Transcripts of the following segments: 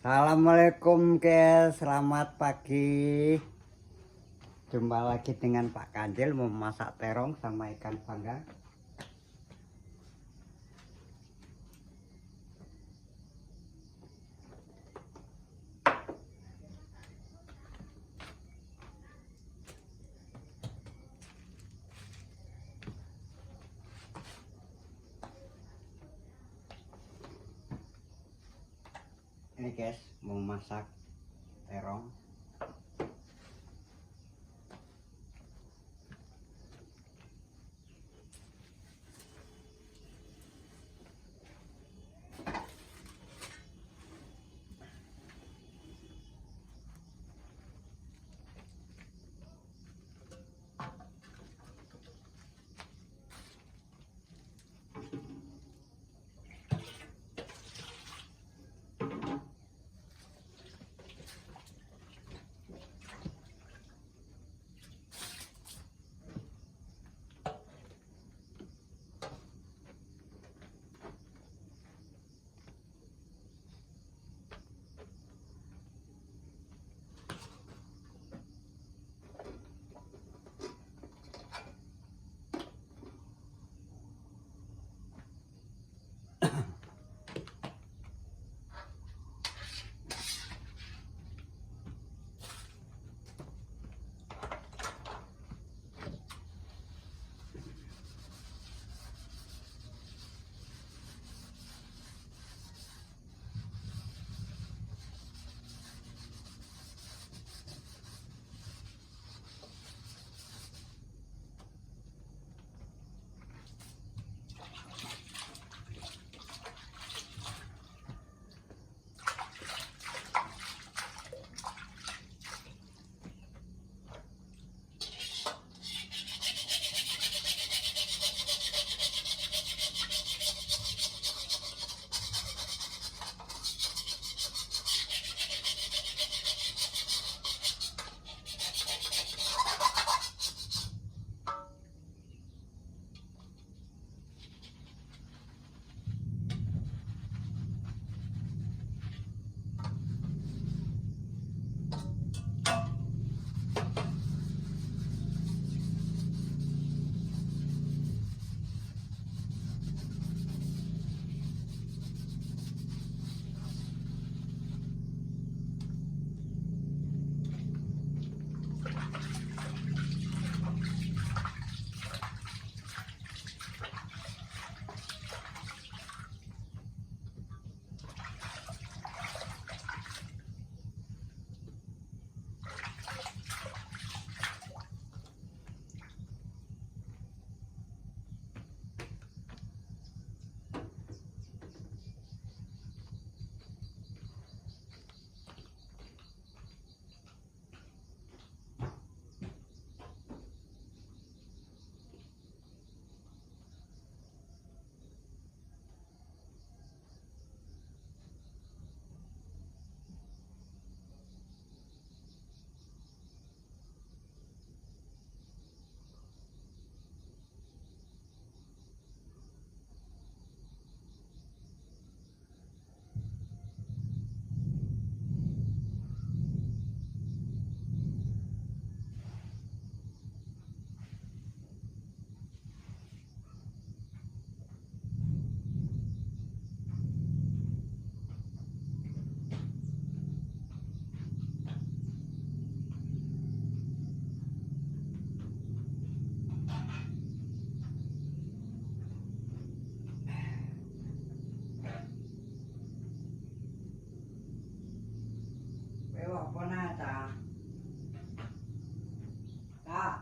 Assalamualaikum guys, selamat pagi. Jumpa lagi dengan Pak Kandil memasak terong sama ikan panggang. Ini guys, mau masak terong. Apa nata? Kak.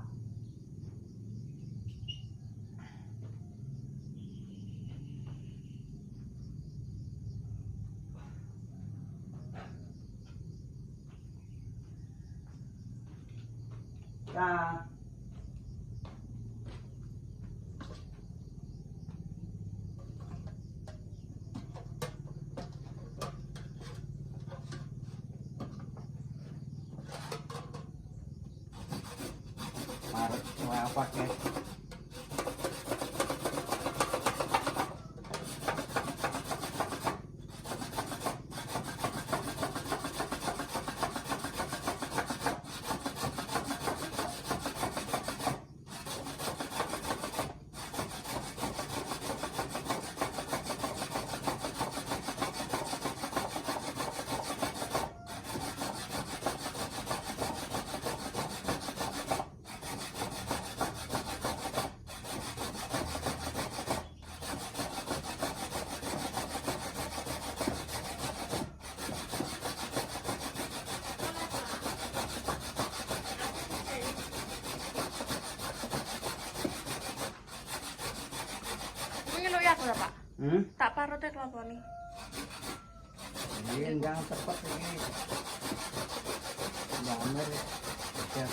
Kak. Apa guys? ora Pak? Tak parut kelapa nih. Ini enggak tepat ini. Enggak amer. Ya.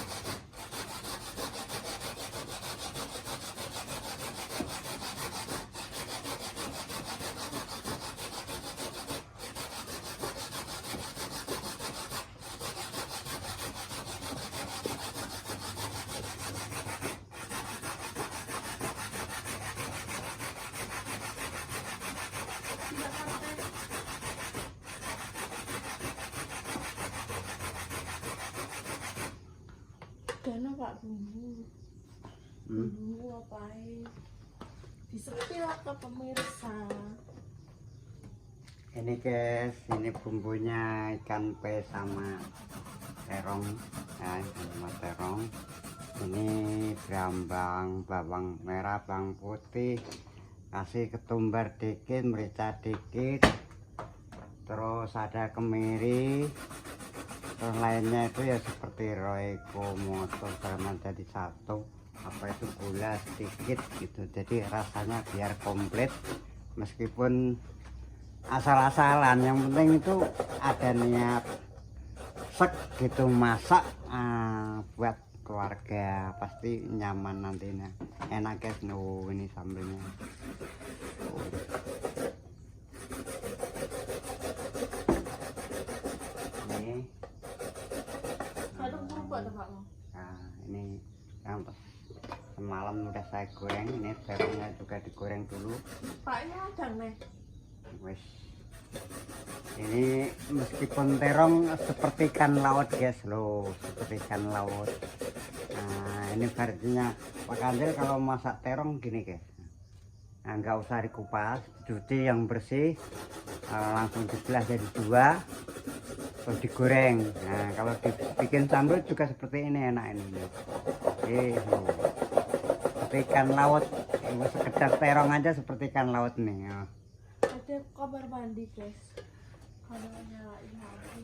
Dana Pak bumbu. Bumbu apa disepil ke pemirsa. Ini guys, ini bumbunya ikan pe sama terong, ya, sama terong. Ini brambang, bawang merah, bawang putih, kasih ketumbar dikit, merica dikit, terus ada kemiri. Terus lainnya itu ya seperti roiko, motor, sama jadi satu. Apa itu gula sedikit gitu. Jadi rasanya biar komplit. Meskipun asal-asalan, yang penting itu ada niat sek gitu masak buat keluarga, pasti nyaman nantinya. Enak guys, ini sambelnya. Ini. Nah, ini yang semalam udah saya goreng, ini terongnya juga digoreng dulu. Pak ini ada nih. Wes. Ini meskipun terong seperti ikan laut guys loh, seperti ikan laut. Nah, ini versinya Pak Kandil kalau masak terong gini guys. Nah, nggak usah dikupas, cuci yang bersih, langsung dibelah jadi dua. Terus digoreng. Nah, kalau dibikin sambal juga seperti ini enak ini. Seperti ikan laut. Sekedar terong aja seperti ikan laut nih. Ada kamar mandi guys. Kalau nyalain lagi.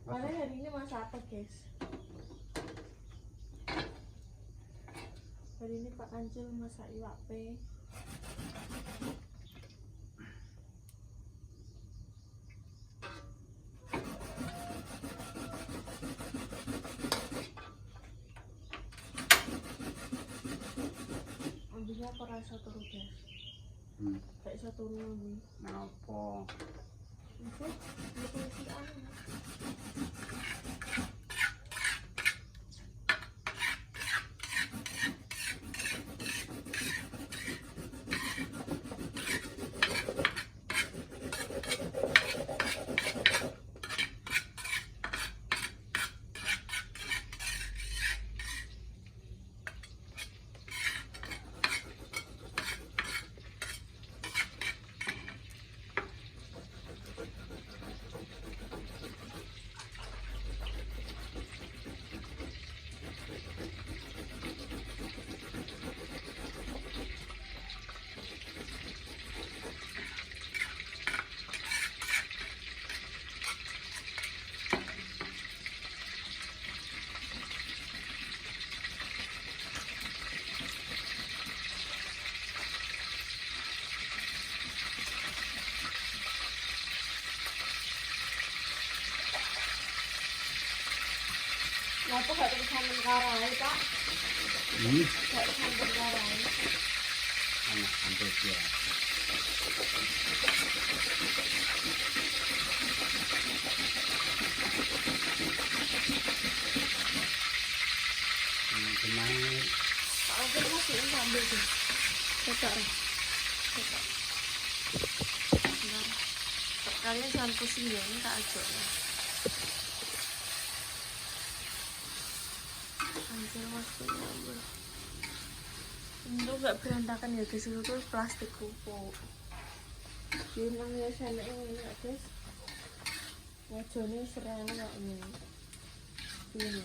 Mana hari ini masak apa guys? Hari ini Pak Kancil masak iwak pe. Ambilnya apa rasa turu guys? Kayak satu nih. Napa? Itu si anu. Kenapa gak terusan karai Pak? Gak terusan karai. Anak hampir dia. Gimana? Pak Angger masih sambil tuh. Cocok. Cocok. Bentar. Kalian jangan pusing ya, ini tak ajak ya. Anjir masuk ngambil. Itu gak berantakan ya guys, itu tuh plastik pupuk. Gimana ya sana ini ya guys. Wajahnya serang gak ini. Ini.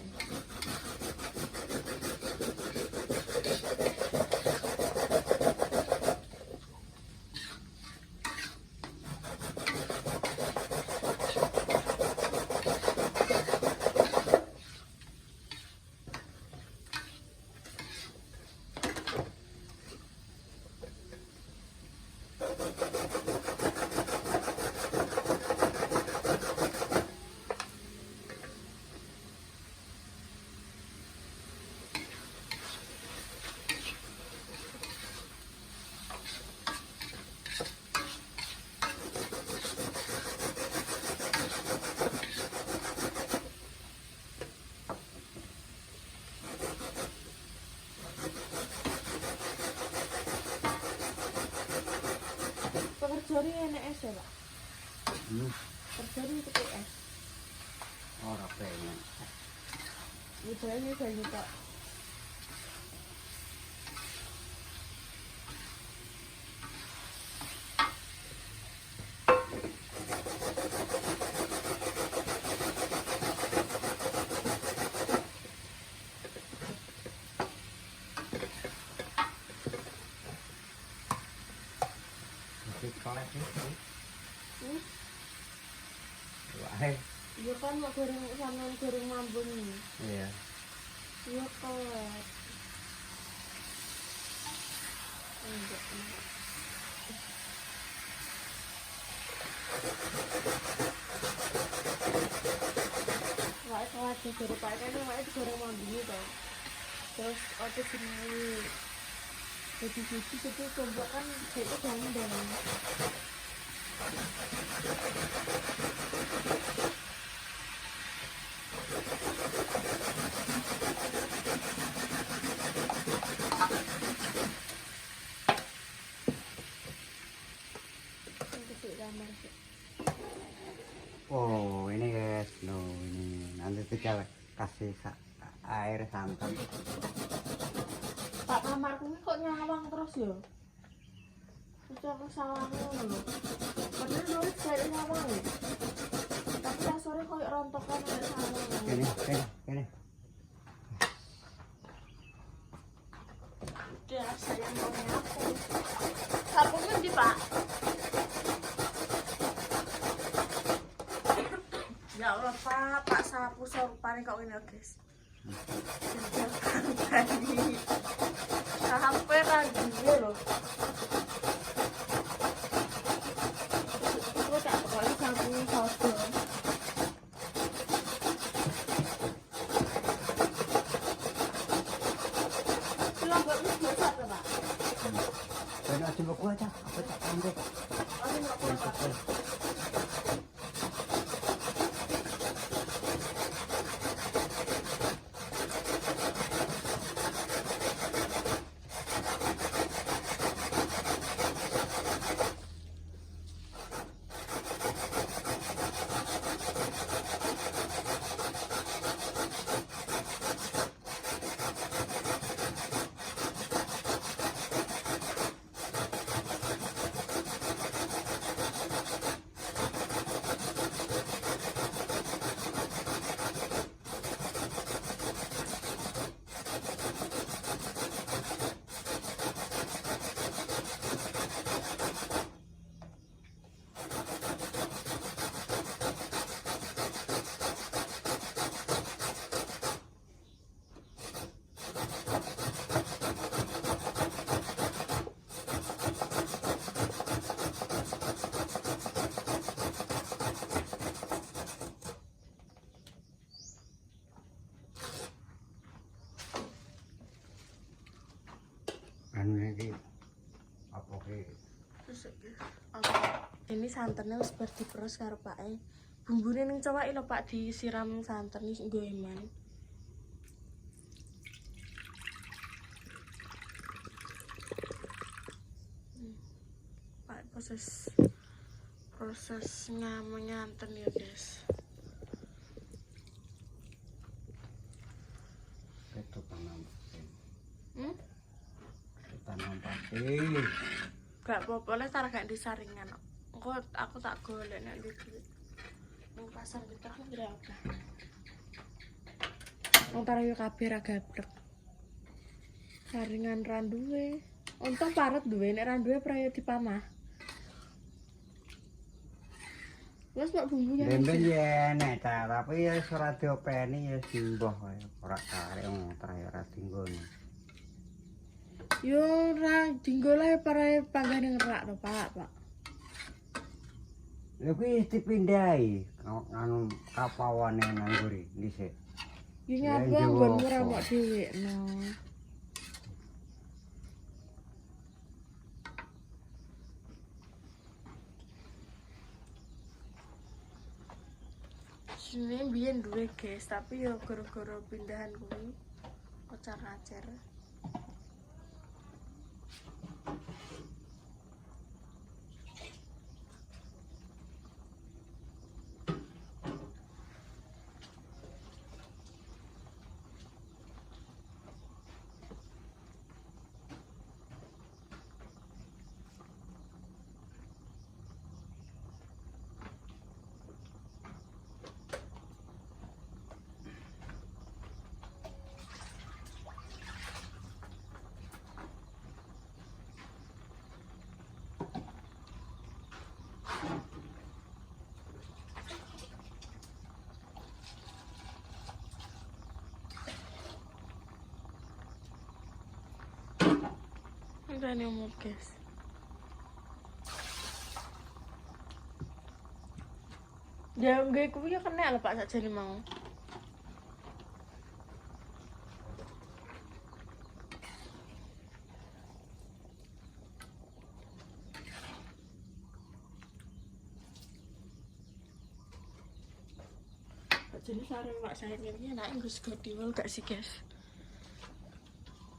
Jadi itu PS. Ora pengen. Ini banyu Pak. Masih kelas itu. Hmm? Wah, Iya kan mau goreng sampean goreng mambun ini. iya. Iya kelet. Enggak. Wah, itu aja goreng Pak kan wah itu goreng mambun itu. Terus ada sini. Jadi itu coba kan itu gandeng. Oh, ini guys, no ini nanti tinggal kasih air santan. Pak kamarku ini kok nyawang terus ya? Itu aku salah ngono. Padahal dulu saya nyawang ya. Tapi sore koyo rontokan nek sawang. Ini. Ya, saya mau nyapu. Sapunya di Pak. Ya Allah Pak sapu sorupane kok ini guys. Sampai lagi loh. Aku tak boleh sapunya sodo. Belum buat masak Pak. Benar coba gua aja, apa tak ambil. Aku nggak boleh Pak. Anu iki apa ki? Ini santannya wis bar diperes karo Pak. Bumbune ning cowake lho Pak disiram santan wis nggo eman. Pak proses nyanten ya guys. Itu tanam. Itu tanam pasti. Gak apa-apa lah tar gak disaringan. Engko aku tak golek nek ndi nang pasar kita kan berapa. Wong tar yo kabeh ra gabrek. Saringan randuwe. Untung parut duwe nek randuwe prayo dipamah. Wes mak bumbunya. Ben ya enak ta, tapi ya ora diopeni ya simboh kaya ora karek wong terakhir ora tinggone. Yo ora dinggo lah parae panggane ngerak to Pak. Lha kuwi dipindhahi anu kapawane nang nguri dhisik. Yo nyapa nggonmu ra mok dhewekno. Sini biyen duwe guys, tapi yo gara-gara pindahan kuwi kocar-kacir. Udah nih umur guys. Ya gue kuwi kena lho Pak sakjane mau. Jadi sareng Pak saya ini enak nggo sego diwal gak sih guys?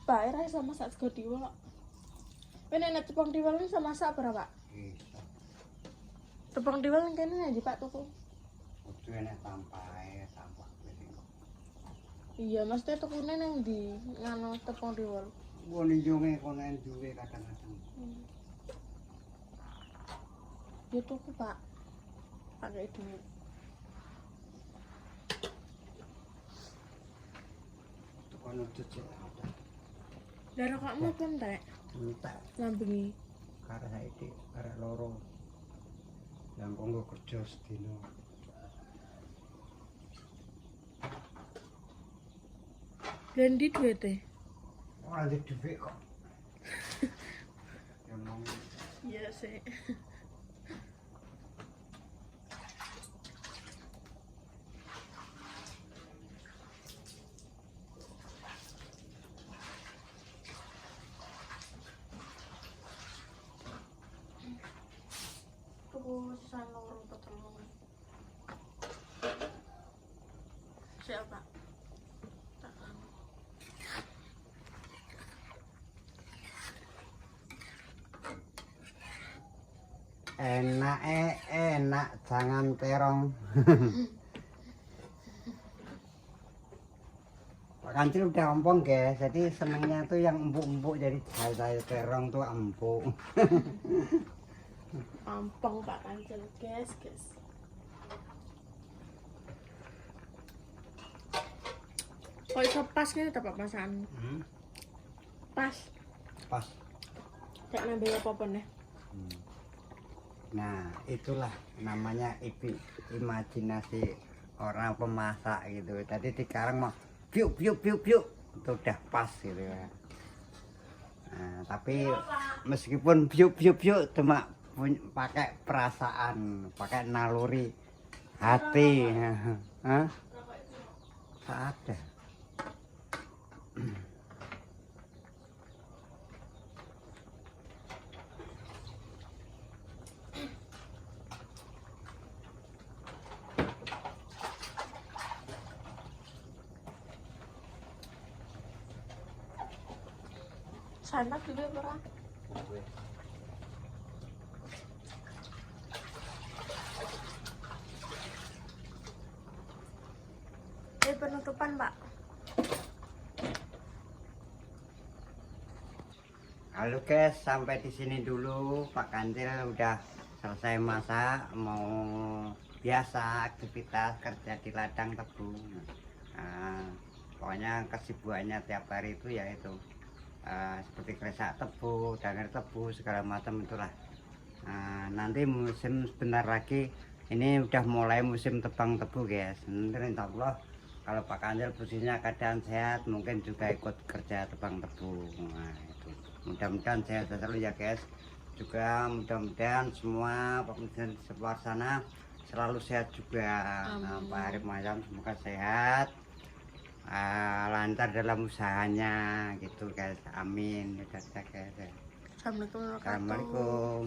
Pak era iso masak sego diwal. Ini enak tepung diwal ini iso masak berapa Pak? Bisa. Tepung diwal yang kene di Pak tuku. Kudu enak tampahe, tampak kuwi. Iya, maksudnya tukune nang di ngano tepung diwal. Wong njunge kono duwe kadang-kadang. Ya tuku Pak. Pakai duit. Kono cecek ada. Darah kamu apa entek? Entek. Lambengi. Karena saiki arek loro. Yang konggo kerja sedina. Dan di duite. Ora ndek dhuwit kok. Emang Iya sih. Tuh sisa loro petelung. Siapa? Tak anu. enak jangan terong. Pak Kancil udah ompong guys, jadi senengnya tuh yang empuk-empuk, jadi saya terong tuh empuk. Ampang Pak Kancil guys. Kok iso pas ngene ta Pak masakan? Pas. Pas. Cek nambah apa-apa nih. Nah itulah namanya imajinasi orang pemasak gitu. Tadi sekarang mau piuk itu udah pas gitu ya. Nah, tapi meskipun piuk cuma pakai perasaan, pakai naluri hati. Hah? Ada. Santak juga ora? Penutupan Pak. Halo guys, sampai di sini dulu. Pak Kancil udah selesai masak, mau biasa aktivitas kerja di ladang tebu. Nah, pokoknya kesibukannya tiap hari itu yaitu seperti kresak tebu, danger tebu, segala macam itulah. Nanti musim sebentar lagi ini udah mulai musim tebang tebu guys. Nanti insya Allah kalau Pak Kancil posisinya keadaan sehat, mungkin juga ikut kerja tebang tebu. Nah, itu mudah-mudahan sehat selalu ya guys. Juga mudah-mudahan semua pemirsa di sebelah sana selalu sehat juga. Pak Arif Mayam semoga sehat, lancar dalam usahanya gitu guys, amin. Udah guys. Assalamualaikum warahmatullahi wabarakatuh. Assalamualaikum.